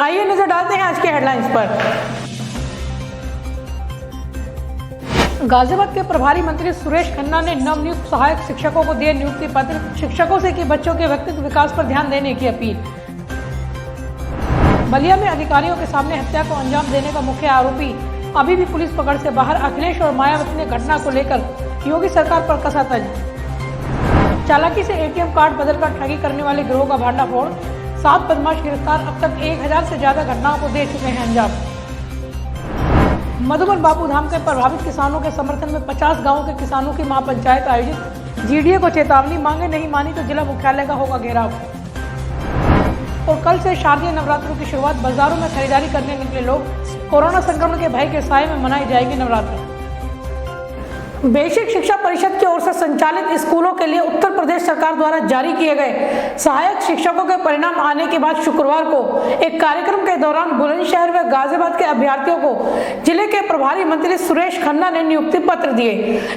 आइए नजर डालते हैं आज के हेडलाइंस पर। गाजियाबाद के प्रभारी मंत्री सुरेश खन्ना ने नवनियुक्त सहायक शिक्षकों को दिए नियुक्ति पत्र। शिक्षकों से की बच्चों के व्यक्तित्व विकास पर ध्यान देने की अपील। बलिया में अधिकारियों के सामने हत्या को अंजाम देने का मुख्य आरोपी अभी भी पुलिस पकड़ से बाहर। अखिलेश और मायावती ने घटना को लेकर योगी सरकार पर कसा तंज। चालाकी से एटीएम कार्ड बदलकर ठगी करने वाले गिरोह का भांडाफोड़। 7 बदमाश गिरफ्तार। अब तक 1000 से ज्यादा घटनाओं को दे चुके हैं अंजाम। मधुबन बापू धाम के प्रभावित किसानों के समर्थन में 50 गांवों के किसानों की महापंचायत आयोजित। जीडीए को चेतावनी, मांगे नहीं मानी तो जिला मुख्यालय का होगा घेराव। और कल से शारदीय नवरात्रों की शुरुआत। बाजारों में खरीदारी करने निकले लोग। कोरोना संक्रमण के भय के साए में मनाई जाएगी नवरात्र। बेसिक शिक्षा परिषद की ओर से संचालित स्कूलों के लिए उत्तर प्रदेश सरकार द्वारा जारी किए गए सहायक शिक्षकों के परिणाम आने के बाद शुक्रवार को एक कार्यक्रम के दौरान बुलंदशहर व गाजियाबाद के अभ्यर्थियों को जिले के प्रभारी मंत्री सुरेश खन्ना ने नियुक्ति पत्र दिए।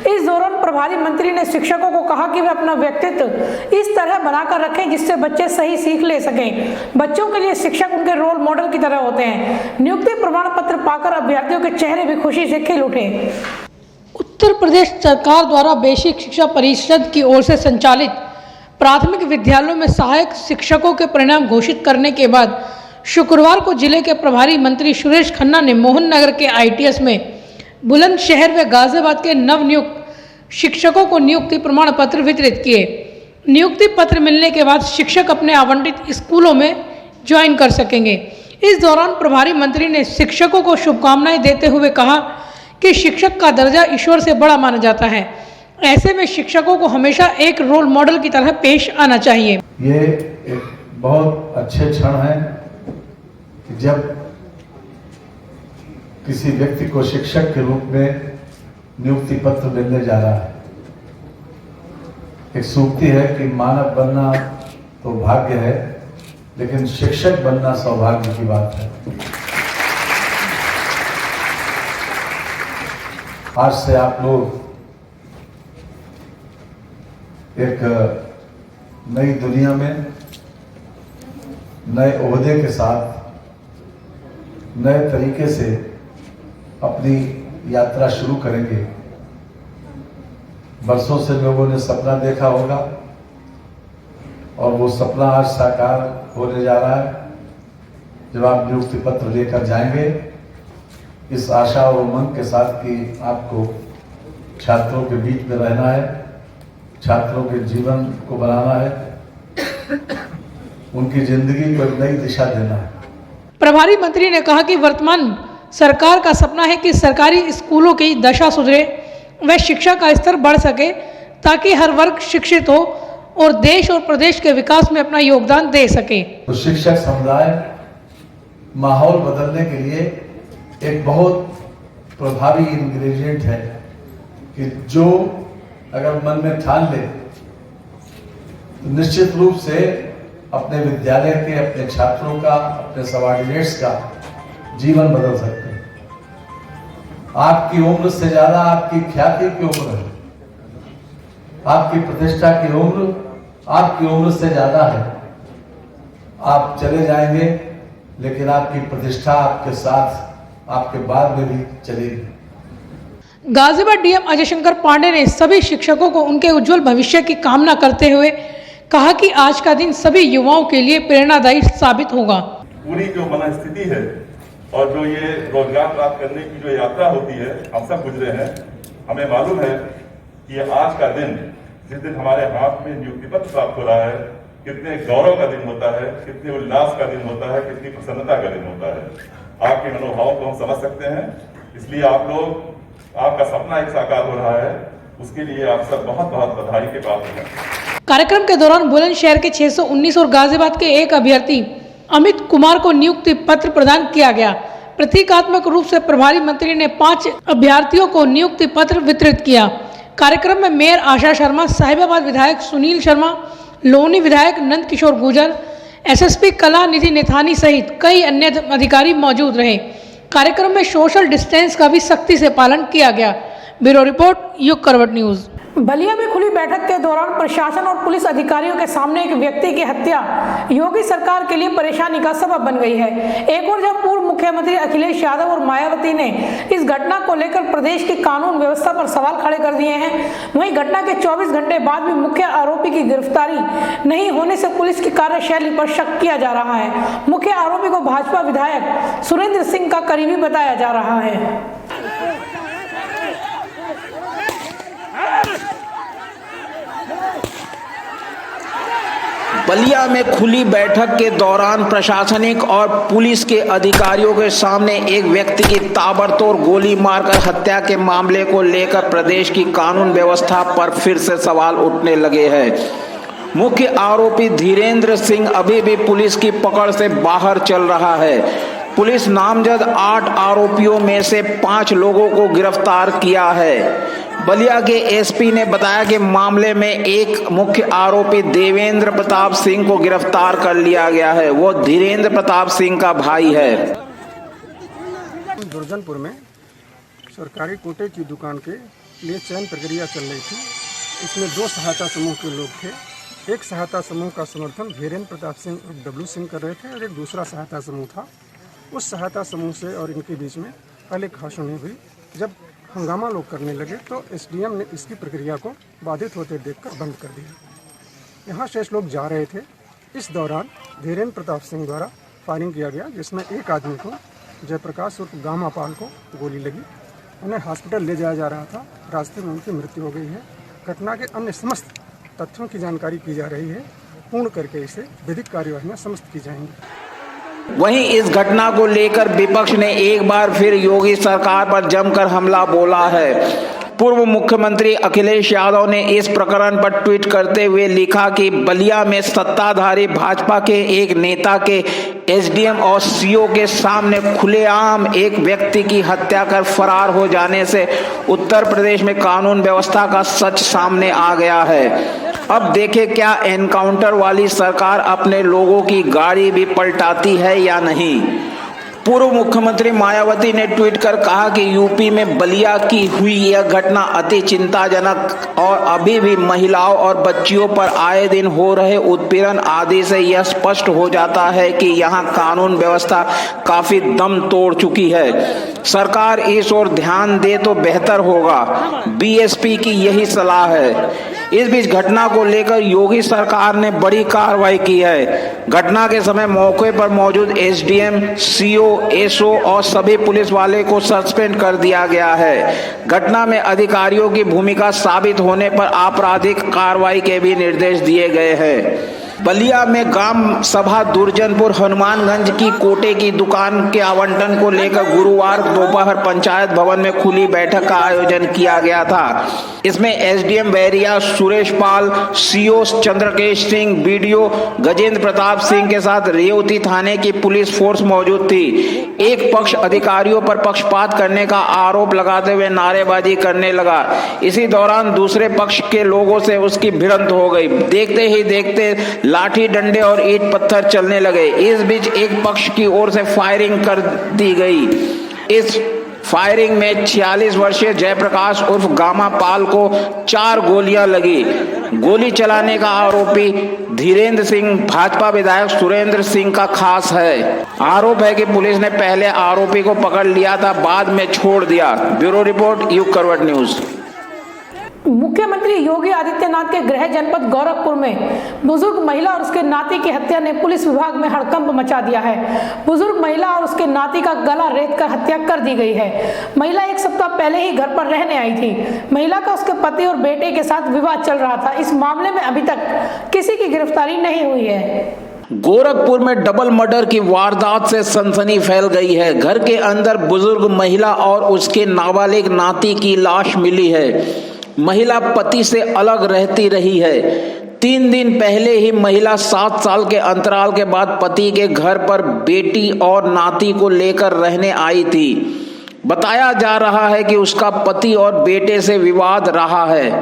इस दौरान प्रभारी मंत्री ने शिक्षकों को कहा कि वे अपना व्यक्तित्व इस तरह बनाकर रखें जिससे बच्चे सही सीख ले सकें। बच्चों के लिए शिक्षक उनके रोल मॉडल की तरह होते हैं। नियुक्ति प्रमाण पत्र पाकर अभ्यर्थियों के चेहरे भी खुशी से खिल उठे। उत्तर प्रदेश सरकार द्वारा बेसिक शिक्षा परिषद की ओर से संचालित प्राथमिक विद्यालयों में सहायक शिक्षकों के परिणाम घोषित करने के बाद शुक्रवार को जिले के प्रभारी मंत्री सुरेश खन्ना ने मोहन नगर के आईटीएस में बुलंदशहर व गाजियाबाद के नवनियुक्त शिक्षकों को नियुक्ति प्रमाण पत्र वितरित किए। नियुक्ति पत्र मिलने के बाद शिक्षक अपने आवंटित स्कूलों में ज्वाइन कर सकेंगे। इस दौरान प्रभारी मंत्री ने शिक्षकों को शुभकामनाएं देते हुए कहा कि शिक्षक का दर्जा ईश्वर से बड़ा माना जाता है। ऐसे में शिक्षकों को हमेशा एक रोल मॉडल की तरह पेश आना चाहिए। ये एक बहुत अच्छे क्षण है कि जब किसी व्यक्ति को शिक्षक के रूप में नियुक्ति पत्र मिलने जा रहा है। एक सूक्ति है कि मानव बनना तो भाग्य है, लेकिन शिक्षक बनना सौभाग्य की बात है। आज से आप लोग एक नई दुनिया में नए ओहदे के साथ नए तरीके से अपनी यात्रा शुरू करेंगे। बरसों से लोगों ने सपना देखा होगा और वो सपना आज साकार होने जा रहा है जब आप नियुक्ति पत्र लेकर जाएंगे, इस आशा और उमंग के साथ कि आपको छात्रों के बीच में रहना है, छात्रों के जीवन को बनाना है, उनकी जिंदगी को एक नई दिशा देना है। प्रभारी मंत्री ने कहा कि वर्तमान सरकार का सपना है कि सरकारी स्कूलों की दशा सुधरे व शिक्षा का स्तर बढ़ सके ताकि हर वर्ग शिक्षित हो और देश और प्रदेश के विकास में अपना योगदान दे सके। तो शिक्षक समुदाय माहौल बदलने के लिए एक बहुत प्रभावी इंग्रेडिएंट है कि जो अगर मन में ठान ले तो निश्चित रूप से अपने विद्यालय के, अपने छात्रों का, अपने सबऑर्डिनेट्स का जीवन बदल सकते हैं। आपकी उम्र से ज्यादा आपकी ख्याति की उम्र है, आपकी प्रतिष्ठा की उम्र आपकी उम्र से ज्यादा है। आप चले जाएंगे लेकिन आपकी प्रतिष्ठा आपके साथ आपके बाद में भी चलेगी। गाजियाबाद डीएम अजय शंकर पांडे ने सभी शिक्षकों को उनके उज्जवल भविष्य की कामना करते हुए कहा कि आज का दिन सभी युवाओं के लिए प्रेरणादायी साबित होगा। पूरी जो मनस्थिति है और जो ये रोजगार प्राप्त करने की जो यात्रा होती है, हम सब गुजरे हैं। हमें मालूम है कि आज का दिन, जिस दिन हमारे हाथ में नियुक्ति पत्र प्राप्त हो रहा है, कितने गौरव का दिन होता है, कितने उल्लास का दिन होता है, कितनी प्रसन्नता का दिन होता है। आपके मनोभाव को हम समझ सकते हैं, इसलिए आप लोग, आपका सपना एक साकार हो रहा है, उसके लिए आप सब बहुत बहुत बधाई के पात्र हैं। कार्यक्रम के दौरान बुलंदशहर के 619 और गाजियाबाद के एक अभ्यर्थी अमित कुमार को नियुक्ति पत्र प्रदान किया गया। प्रतीकात्मक रूप से प्रभारी मंत्री ने 5 अभ्यर्थियों को नियुक्ति पत्र वितरित किया। कार्यक्रम में मेयर आशा शर्मा, साहिबाबाद विधायक सुनील शर्मा, लोनी विधायक नंद किशोर गुर्जर, एसएसपी कला निधि नेथानी सहित कई अन्य अधिकारी मौजूद रहे। कार्यक्रम में सोशल डिस्टेंस का भी सख्ती से पालन किया गया। ब्यूरो रिपोर्ट, युग करवट न्यूज। बलिया में खुली बैठक के दौरान प्रशासन और पुलिस अधिकारियों के सामने एक व्यक्ति की हत्या योगी सरकार के लिए परेशानी का सबब बन गई है। एक और जब पूर्व मुख्यमंत्री अखिलेश यादव और मायावती ने इस घटना को लेकर प्रदेश की कानून व्यवस्था पर सवाल खड़े कर दिए हैं, वहीं घटना के 24 घंटे बाद भी मुख्य आरोपी की गिरफ्तारी नहीं होने से पुलिस की कार्यशैली पर शक किया जा रहा है। मुख्य आरोपी को भाजपा विधायक सुरेंद्र सिंह का करीबी बताया जा रहा है। बलिया में खुली बैठक के दौरान प्रशासनिक और पुलिस के अधिकारियों के सामने एक व्यक्ति की ताबड़तोड़ गोली मारकर हत्या के मामले को लेकर प्रदेश की कानून व्यवस्था पर फिर से सवाल उठने लगे हैं। मुख्य आरोपी धीरेन्द्र सिंह अभी भी पुलिस की पकड़ से बाहर चल रहा है। पुलिस नामजद 8 आरोपियों में से 5 लोगों को गिरफ्तार किया है। बलिया के एसपी ने बताया कि मामले में एक मुख्य आरोपी देवेंद्र प्रताप सिंह को गिरफ्तार कर लिया गया है। वो धीरेन्द्र प्रताप सिंह का भाई है। दुर्जनपुर में सरकारी कोटे की दुकान के लिए चयन प्रक्रिया चल रही थी। इसमें 2 सहायता समूह के लोग थे। एक सहायता समूह का समर्थन धीरेन्द्र प्रताप सिंह डब्लू सिंह कर रहे थे और एक दूसरा सहायता समूह था। उस सहायता समूह से और इनके बीच में पहले कहासुनी हुई। जब हंगामा लोग करने लगे तो एसडीएम ने इसकी प्रक्रिया को बाधित होते देखकर बंद कर दिया। यहाँ शेष लोग जा रहे थे। इस दौरान धीरेन्द्र प्रताप सिंह द्वारा फायरिंग किया गया, जिसमें एक आदमी को जयप्रकाश उर्फ गामा पाल को गोली लगी। उन्हें हॉस्पिटल ले जाया जा रहा था। रास्ते में उनकी मृत्यु हो गई है। घटना के अन्य समस्त तथ्यों की जानकारी की जा रही है। पूर्ण करके इसे विधिक कार्यवाही समस्त की जाएंगी। वहीं इस घटना को लेकर विपक्ष ने एक बार फिर योगी सरकार पर जमकर हमला बोला है। पूर्व मुख्यमंत्री अखिलेश यादव ने इस प्रकरण पर ट्वीट करते हुए लिखा कि बलिया में सत्ताधारी भाजपा के एक नेता के एसडीएम और सीओ के सामने खुलेआम एक व्यक्ति की हत्या कर फरार हो जाने से उत्तर प्रदेश में कानून व्यवस्था का सच सामने आ गया है। अब देखें क्या एनकाउंटर वाली सरकार अपने लोगों की गाड़ी भी पलटाती है या नहीं। पूर्व मुख्यमंत्री मायावती ने ट्वीट कर कहा कि यूपी में बलिया की हुई यह घटना अति चिंताजनक और अभी भी महिलाओं और बच्चियों पर आए दिन हो रहे उत्पीड़न आदि से यह स्पष्ट हो जाता है कि यहाँ कानून व्यवस्था काफी दम तोड़ चुकी है। सरकार इस ओर ध्यान दे तो बेहतर होगा। बीएसपी की यही सलाह है। इस बीच घटना को लेकर योगी सरकार ने बड़ी कार्रवाई की है। घटना के समय मौके पर मौजूद एसडीएम, सीओ, एसओ और सभी पुलिस वाले को सस्पेंड कर दिया गया है। घटना में अधिकारियों की भूमिका साबित होने पर आपराधिक कार्रवाई के भी निर्देश दिए गए हैं। बलिया में ग्राम सभा दुर्जनपुर हनुमानगंज की कोटे की दुकान के आवंटन को लेकर गुरुवार दोपहर पंचायत भवन में खुली बैठक का आयोजन किया गया था। इसमें एसडीएम बैरिया सुरेश पाल, सीओ चंद्रकेश सिंह, बीडीओ गजेंद्र प्रताप सिंह के साथ रेवती थाने की पुलिस फोर्स मौजूद थी। एक पक्ष अधिकारियों पर पक्षपात करने का आरोप लगाते हुए नारेबाजी करने लगा। इसी दौरान दूसरे पक्ष के लोगों से उसकी भिड़ंत हो गई। देखते ही देखते लाठी डंडे और ईंट पत्थर चलने लगे। इस बीच एक पक्ष की ओर से फायरिंग कर दी गई। इस फायरिंग में 46 वर्षीय जयप्रकाश उर्फ गामा पाल को 4 गोलियां लगी। गोली चलाने का आरोपी धीरेन्द्र सिंह भाजपा विधायक सुरेंद्र सिंह का खास है। आरोप है कि पुलिस ने पहले आरोपी को पकड़ लिया था, बाद में छोड़ दिया। ब्यूरो रिपोर्ट, युग करवट न्यूज। मुख्यमंत्री योगी आदित्यनाथ के गृह जनपद गोरखपुर में बुजुर्ग महिला और उसके नाती की हत्या ने पुलिस विभाग में हड़कंप मचा दिया है। बुजुर्ग महिला और उसके नाती का गला रेतकर हत्या कर दी गई है। महिला 1 सप्ताह पहले ही घर पर रहने आई थी। महिला का उसके पति और बेटे के साथ विवाद चल रहा था। इस मामले में अभी तक किसी की गिरफ्तारी नहीं हुई है। गोरखपुर में डबल मर्डर की वारदात से सनसनी फैल गई है। घर के अंदर बुजुर्ग महिला और उसके नाबालिग नाती की लाश मिली है। महिला पति से अलग रहती रही है। 3 दिन पहले ही महिला 7 साल के अंतराल के बाद पति के घर पर बेटी और नाती को लेकर रहने आई थी। बताया जा रहा है कि उसका पति और बेटे से विवाद रहा है।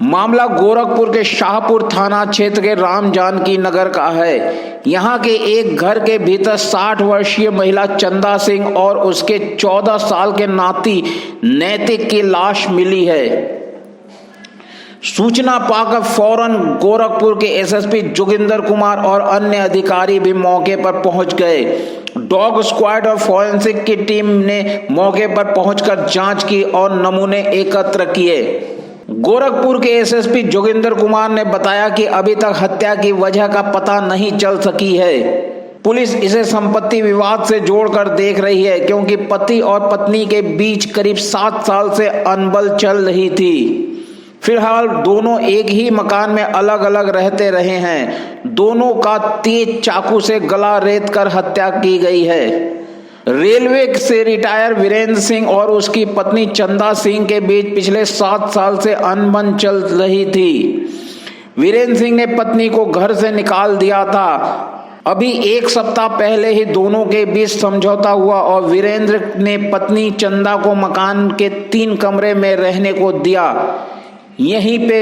मामला गोरखपुर के शाहपुर थाना क्षेत्र के राम जानकी नगर का है। यहाँ के एक घर के भीतर 60 वर्षीय महिला चंदा सिंह और उसके 14 साल के नाती नैतिक की लाश मिली है। सूचना पाकर फौरन गोरखपुर के एसएसपी जोगिंदर कुमार और अन्य अधिकारी भी मौके पर पहुंच गए। डॉग स्क्वाड और फॉरेंसिक की टीम ने मौके पर पहुंचकर जांच की और नमूने एकत्र किए। गोरखपुर के एसएसपी जोगिंदर कुमार ने बताया कि अभी तक हत्या की वजह का पता नहीं चल सकी है। पुलिस इसे संपत्ति विवाद से जोड़कर देख रही है, क्योंकि पति और पत्नी के बीच करीब 7 साल से अनबन चल रही थी। फिलहाल दोनों एक ही मकान में अलग अलग रहते रहे हैं। दोनों का तेज चाकू से गला रेत कर हत्या की गई है। रेलवे से रिटायर वीरेंद्र सिंह और उसकी पत्नी चंदा सिंह के बीच पिछले 7 साल से अनबन चल रही थी। वीरेंद्र सिंह ने पत्नी को घर से निकाल दिया था। अभी 1 सप्ताह पहले ही दोनों के बीच समझौता हुआ और वीरेंद्र ने पत्नी चंदा को मकान के 3 कमरे में रहने को दिया। यहीं पे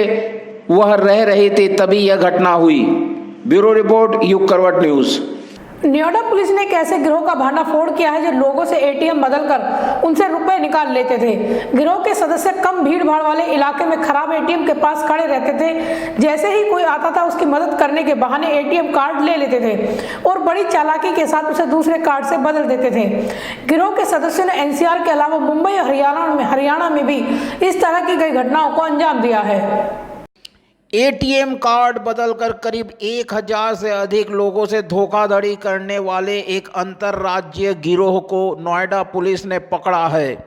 वह रह रही थी, तभी यह घटना हुई। ब्यूरो रिपोर्ट, युग करवट न्यूज। नोएडा पुलिस ने एक ऐसे गिरोह का भांडाफोड़ किया है जो लोगों से एटीएम बदलकर उनसे रुपए निकाल लेते थे। गिरोह के सदस्य कम भीड़ भाड़ वाले इलाके में खराब एटीएम के पास खड़े रहते थे। जैसे ही कोई आता था उसकी मदद करने के बहाने एटीएम कार्ड ले लेते थे और बड़ी चालाकी के साथ उसे दूसरे कार्ड से बदल देते थे। गिरोह के सदस्यों ने एनसीआर के अलावा मुंबई और हरियाणा में भी इस तरह की कई घटनाओं को अंजाम दिया है। एटीएम कार्ड बदलकर करीब 1000 से अधिक लोगों से धोखाधड़ी करने वाले एक अंतर्राज्यीय गिरोह को नोएडा पुलिस ने पकड़ा है।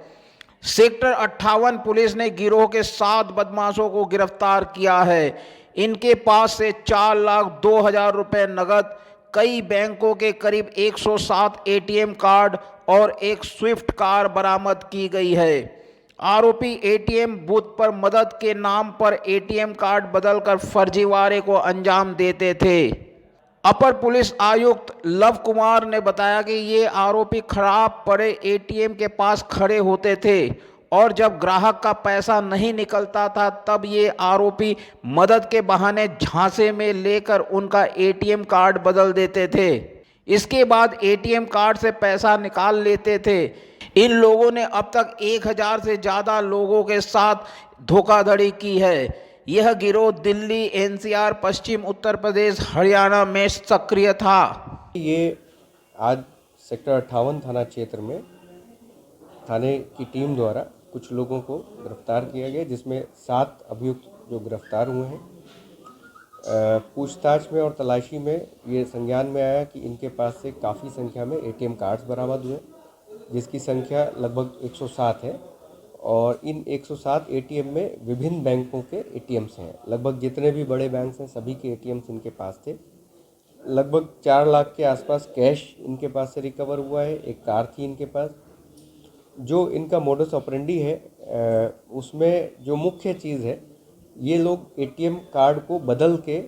सेक्टर 58 पुलिस ने गिरोह के 7 बदमाशों को गिरफ्तार किया है। इनके पास से 4,02,000 रुपए नगद, कई बैंकों के करीब 107 एटीएम कार्ड और एक स्विफ्ट कार बरामद की गई है। आरोपी एटीएम बूथ पर मदद के नाम पर एटीएम कार्ड बदलकर फर्जीवाड़े को अंजाम देते थे। अपर पुलिस आयुक्त लव कुमार ने बताया कि ये आरोपी खराब पड़े एटीएम के पास खड़े होते थे और जब ग्राहक का पैसा नहीं निकलता था तब ये आरोपी मदद के बहाने झांसे में लेकर उनका एटीएम कार्ड बदल देते थे। इसके बाद एटीएम कार्ड से पैसा निकाल लेते थे। इन लोगों ने अब तक 1000 से ज़्यादा लोगों के साथ धोखाधड़ी की है। यह गिरोह दिल्ली, एनसीआर, पश्चिम उत्तर प्रदेश, हरियाणा में सक्रिय था। ये आज सेक्टर 58 थाना क्षेत्र में थाने की टीम द्वारा कुछ लोगों को गिरफ्तार किया गया, जिसमें 7 अभियुक्त जो गिरफ्तार हुए हैं। पूछताछ में और तलाशी में ये संज्ञान में आया कि इनके पास से काफ़ी संख्या में एटीएम कार्ड्स बरामद हुए, जिसकी संख्या लगभग 107 है और इन 107 एटीएम में विभिन्न बैंकों के एटीएम्स हैं। लगभग जितने भी बड़े बैंक हैं सभी के एटीएम्स इनके पास थे। लगभग 4 लाख के आसपास कैश इनके पास से रिकवर हुआ है। एक कार थी इनके पास। जो इनका मोडस ऑपरेंडी है उसमें जो मुख्य चीज़ है, ये लोग एटीएम कार्ड को बदल के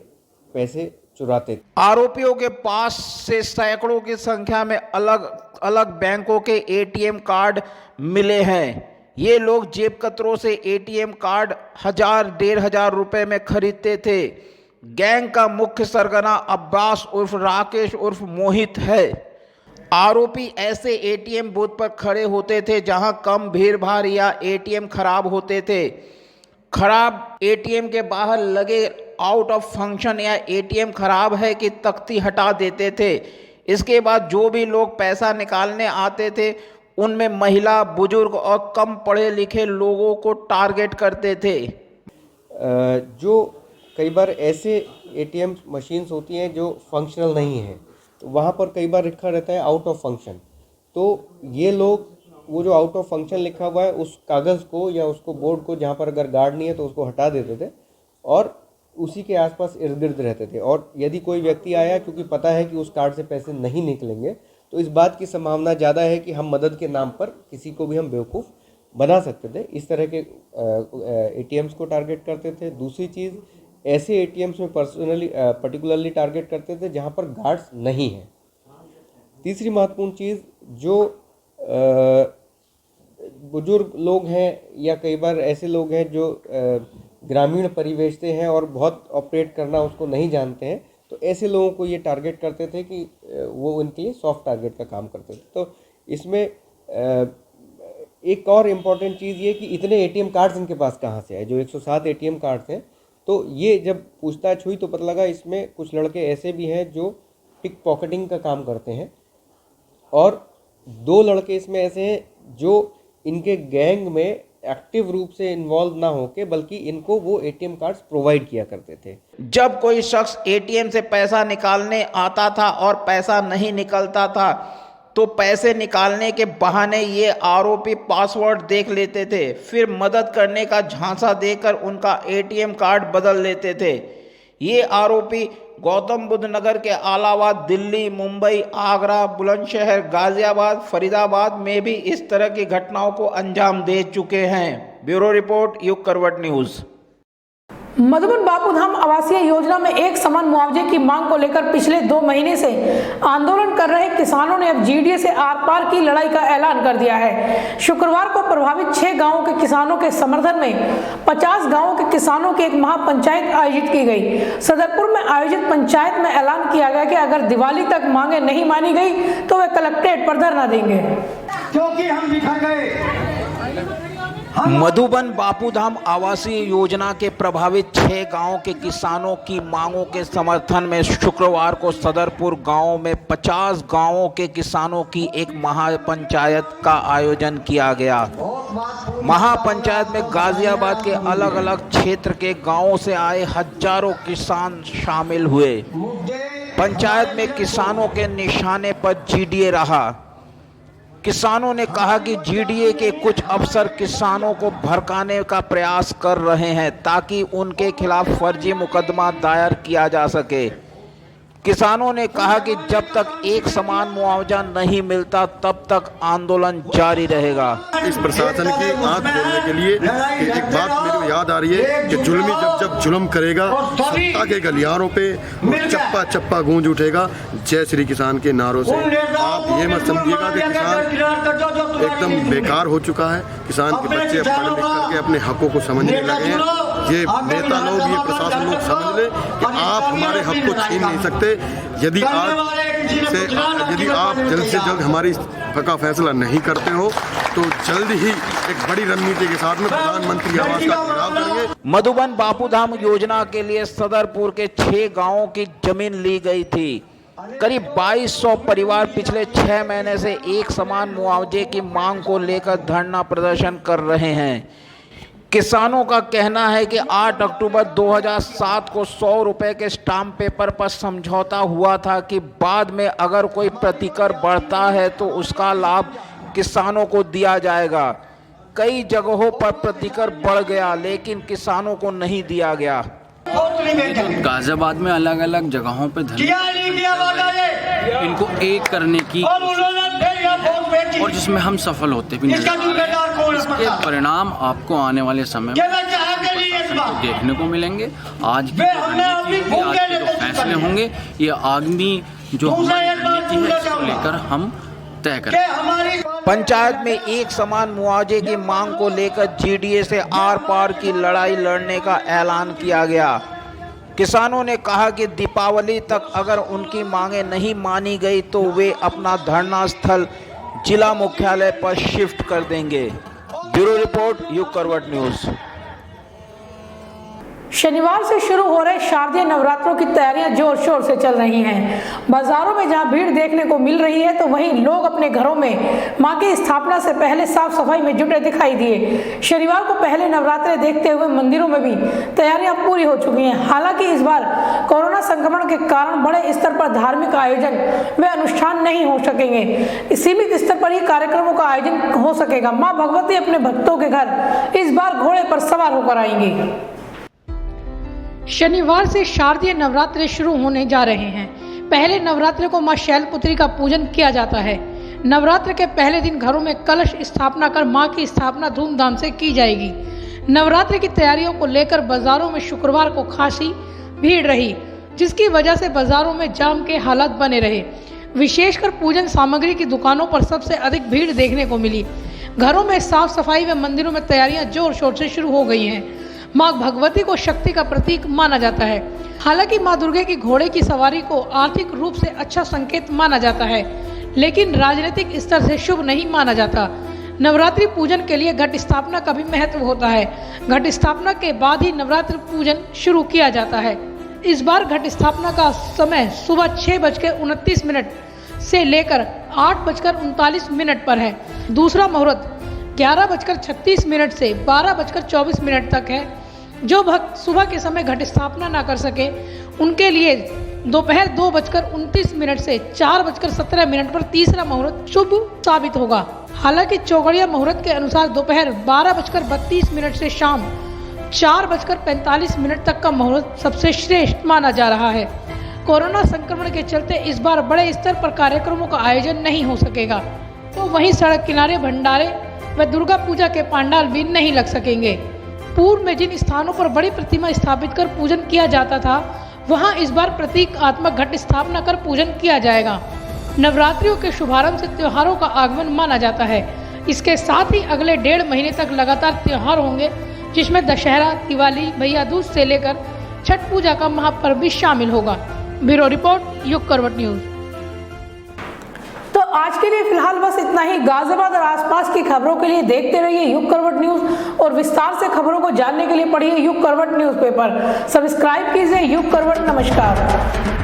पैसे चुराते थे। आरोपियों के पास से सैकड़ों की संख्या में अलग अलग बैंकों के एटीएम कार्ड मिले हैं। ये लोग जेब कतरों से एटीएम कार्ड 1000-1500 रुपए में खरीदते थे। गैंग का मुख्य सरगना अब्बास उर्फ राकेश उर्फ मोहित है। आरोपी ऐसे एटीएम बूथ पर खड़े होते थे जहां कम भीड़ भाड़ या एटीएम खराब होते थे। खराब एटीएम के बाहर लगे आउट ऑफ फंक्शन या एटीएम खराब है कि तख्ती हटा देते थे। इसके बाद जो भी लोग पैसा निकालने आते थे उनमें महिला, बुजुर्ग और कम पढ़े लिखे लोगों को टारगेट करते थे। जो कई बार ऐसे एटीएम मशीन्स होती हैं जो फंक्शनल नहीं हैं, तो वहाँ पर कई बार लिखा रहता है आउट ऑफ फंक्शन। तो ये लोग वो जो आउट ऑफ फंक्शन लिखा हुआ है उस कागज़ को या उसको बोर्ड को, जहाँ पर अगर गार्ड नहीं है तो उसको हटा देते थे और उसी के आसपास इर्द गिर्द रहते थे। और यदि कोई व्यक्ति आया, क्योंकि पता है कि उस कार्ड से पैसे नहीं निकलेंगे, तो इस बात की संभावना ज़्यादा है कि हम मदद के नाम पर किसी को भी हम बेवकूफ़ बना सकते थे। इस तरह के एटीएम्स को टारगेट करते थे। दूसरी चीज़, ऐसे एटीएम्स में पर्टिकुलरली टारगेट करते थे जहाँ पर गार्ड्स नहीं हैं। तीसरी महत्वपूर्ण चीज़, जो बुजुर्ग लोग हैं या कई बार ऐसे लोग हैं जो ग्रामीण परिवेश से हैं और बहुत ऑपरेट करना उसको नहीं जानते हैं, तो ऐसे लोगों को ये टारगेट करते थे कि वो उनके लिए सॉफ्ट टारगेट का काम करते थे। तो इसमें एक और इम्पॉर्टेंट चीज़ ये कि इतने एटीएम कार्ड्स इनके पास कहाँ से आए। जो 107 एटीएम कार्ड्स हैं तो ये जब पूछताछ हुई तो पता लगा इसमें कुछ लड़के ऐसे भी हैं जो पिक पॉकेटिंग का काम करते हैं और 2 लड़के इसमें ऐसे हैं जो इनके गैंग में एक्टिव रूप से इन्वॉल्व ना होके बल्कि इनको वो एटीएम कार्ड्स प्रोवाइड किया करते थे। जब कोई शख्स एटीएम से पैसा निकालने आता था और पैसा नहीं निकलता था तो पैसे निकालने के बहाने ये आरोपी पासवर्ड देख लेते थे, फिर मदद करने का झांसा देकर उनका एटीएम कार्ड बदल लेते थे। ये आरोपी गौतम बुद्ध नगर के अलावा दिल्ली, मुंबई, आगरा, बुलंदशहर, गाजियाबाद, फरीदाबाद में भी इस तरह की घटनाओं को अंजाम दे चुके हैं। ब्यूरो रिपोर्ट, युग करवट न्यूज़। मधुबन बापूधाम आवासीय योजना में एक समान मुआवजे की मांग को लेकर पिछले 2 महीने से आंदोलन कर रहे किसानों ने अब जीडीए से आर पार की लड़ाई का ऐलान कर दिया है। शुक्रवार को प्रभावित 6 गांवों के किसानों के समर्थन में 50 गांवों के किसानों की एक महापंचायत आयोजित की गई। सदरपुर में आयोजित पंचायत में ऐलान किया गया कि अगर दिवाली तक मांगे नहीं मानी गई तो वे कलेक्ट्रेट पर धरना देंगे। क्योंकि हम दिखा गए मधुबन बापूधाम आवासीय योजना के प्रभावित 6 गांवों के किसानों की मांगों के समर्थन में शुक्रवार को सदरपुर गांव में 50 गांवों के किसानों की एक महापंचायत का आयोजन किया गया। महापंचायत में गाजियाबाद के अलग अलग क्षेत्र के गांवों से आए हजारों किसान शामिल हुए। पंचायत में किसानों के निशाने पर जीडीए रहा। किसानों ने कहा कि जीडीए के कुछ अफसर किसानों को भड़काने का प्रयास कर रहे हैं ताकि उनके खिलाफ फर्जी मुकदमा दायर किया जा सके। किसानों ने कहा कि जब तक एक समान मुआवजा नहीं मिलता तब तक आंदोलन जारी रहेगा। इस प्रशासन की आंख खोलने के लिए एक बात मेरे को याद आ रही है कि जुल्मी जब जुल्म करेगा सत्ता के गलियारों पे चप्पा चप्पा गूंज उठेगा जय श्री किसान के नारों से। आप ये मत समझिएगा कि किसान एकदम बेकार हो चुका है। किसान के बच्चे अब पढ़ लिख करके अपने हकों को समझने लगे हैं। ये नेता लोग, ये प्रशासन लोग समझ लें कि आप हमारे हक को छीन नहीं सकते। यदि आप जल्द से जल्द हमारी का फैसला नहीं करते हो तो जल्द ही एक बड़ी रणनीति के साथ में प्रधानमंत्री आवास का घेराव करेंगे। मधुबन बापूधाम योजना के लिए सदरपुर के 6 गांवों की जमीन ली गई थी। करीब 2200 परिवार पिछले 6 महीने से एक समान मुआवजे की मांग को लेकर धरना प्रदर्शन कर रहे हैं। किसानों का कहना है कि 8 अक्टूबर 2007 को 100 रुपए के स्टाम्प पेपर पर समझौता हुआ था कि बाद में अगर कोई प्रतिकर बढ़ता है तो उसका लाभ किसानों को दिया जाएगा। कई जगहों पर प्रतिकर बढ़ गया लेकिन किसानों को नहीं दिया गया। गाजियाबाद में अलग अलग जगहों पे इनको एक करने की और जिसमें हम सफल होते भी नहीं। इसके परिणाम आपको आने वाले समय में देखने को मिलेंगे। आज की रणनीति होगी, आज के जो फैसले होंगे, ये आगामी जो हमारी रणनीति है इसको लेकर हम तय करेंगे। पंचायत में एक समान मुआवजे की मांग को लेकर जीडीए से आर पार की लड़ाई लड़ने का ऐलान किया गया। किसानों ने कहा कि दीपावली तक अगर उनकी मांगें नहीं मानी गई तो वे अपना धरना स्थल जिला मुख्यालय पर शिफ्ट कर देंगे। ब्यूरो रिपोर्ट, युग करवट न्यूज़। शनिवार से शुरू हो रहे शारदीय नवरात्रों की तैयारियां जोर शोर से चल रही हैं। बाजारों में जहां भीड़ देखने को मिल रही है तो वहीं लोग अपने घरों में मां की स्थापना से पहले साफ सफाई में जुटे दिखाई दिए। शनिवार को पहले नवरात्रे देखते हुए मंदिरों में भी तैयारियां पूरी हो चुकी हैं। हालांकि इस बार कोरोना संक्रमण के कारण बड़े स्तर पर धार्मिक आयोजन व अनुष्ठान नहीं हो सकेंगे। सीमित स्तर पर ही कार्यक्रमों का आयोजन हो सकेगा। माँ भगवती अपने भक्तों के घर इस बार घोड़े पर सवार होकर आएंगी। शनिवार से शारदीय नवरात्रे शुरू होने जा रहे हैं। पहले नवरात्रे को मां शैलपुत्री का पूजन किया जाता है। नवरात्र के पहले दिन घरों में कलश स्थापना कर मां की स्थापना धूमधाम से की जाएगी। नवरात्र की तैयारियों को लेकर बाजारों में शुक्रवार को खासी भीड़ रही, जिसकी वजह से बाजारों में जाम के हालात बने रहे। विशेषकर पूजन सामग्री की दुकानों पर सबसे अधिक भीड़ देखने को मिली। घरों में साफ सफाई व मंदिरों में तैयारियां जोर शोर से शुरू हो गई हैं। मां भगवती को शक्ति का प्रतीक माना जाता है। हालांकि मां दुर्गा की घोड़े की सवारी को आर्थिक रूप से अच्छा संकेत माना जाता है, लेकिन राजनीतिक स्तर से शुभ नहीं माना जाता। नवरात्रि पूजन के लिए घट स्थापना का भी महत्व होता है। घट स्थापना के बाद ही नवरात्रि पूजन शुरू किया जाता है। इस बार घट स्थापना का समय सुबह 6:29 से लेकर 8:39 पर है। दूसरा मुहूर्त 11:36 से 12:24 तक है। जो भक्त सुबह के समय घट स्थापना ना कर सके उनके लिए दोपहर 2:29 से 4:17 पर तीसरा मुहूर्त शुभ साबित होगा। हालांकि चौगड़िया मुहूर्त के अनुसार दोपहर 12:32 से शाम 4:45 तक का मुहूर्त सबसे श्रेष्ठ माना जा रहा है। कोरोना संक्रमण के चलते इस बार बड़े स्तर पर कार्यक्रमों का आयोजन नहीं हो सकेगा, तो वहीं सड़क किनारे भंडारे व दुर्गा पूजा के पंडाल भी नहीं लग सकेंगे। पूर्व में जिन स्थानों पर बड़ी प्रतिमा स्थापित कर पूजन किया जाता था, वहां इस बार प्रतीकात्मक घट स्थापना कर पूजन किया जाएगा। नवरात्रियों के शुभारंभ से त्योहारों का आगमन माना जाता है। इसके साथ ही अगले 1.5 महीने तक लगातार त्योहार होंगे, जिसमें दशहरा, दिवाली, भैया दूज से लेकर छठ पूजा का महापर्व भी शामिल होगा। ब्यूरो रिपोर्ट, युग करवट न्यूज। तो आज के लिए फिलहाल बस इतना ही। गाजियाबाद और आसपास की खबरों के लिए देखते रहिए युग करवट न्यूज और विस्तार से खबरों को जानने के लिए पढ़िए युग करवट न्यूज़पेपर। सब्सक्राइब कीजिए युग करवट। नमस्कार।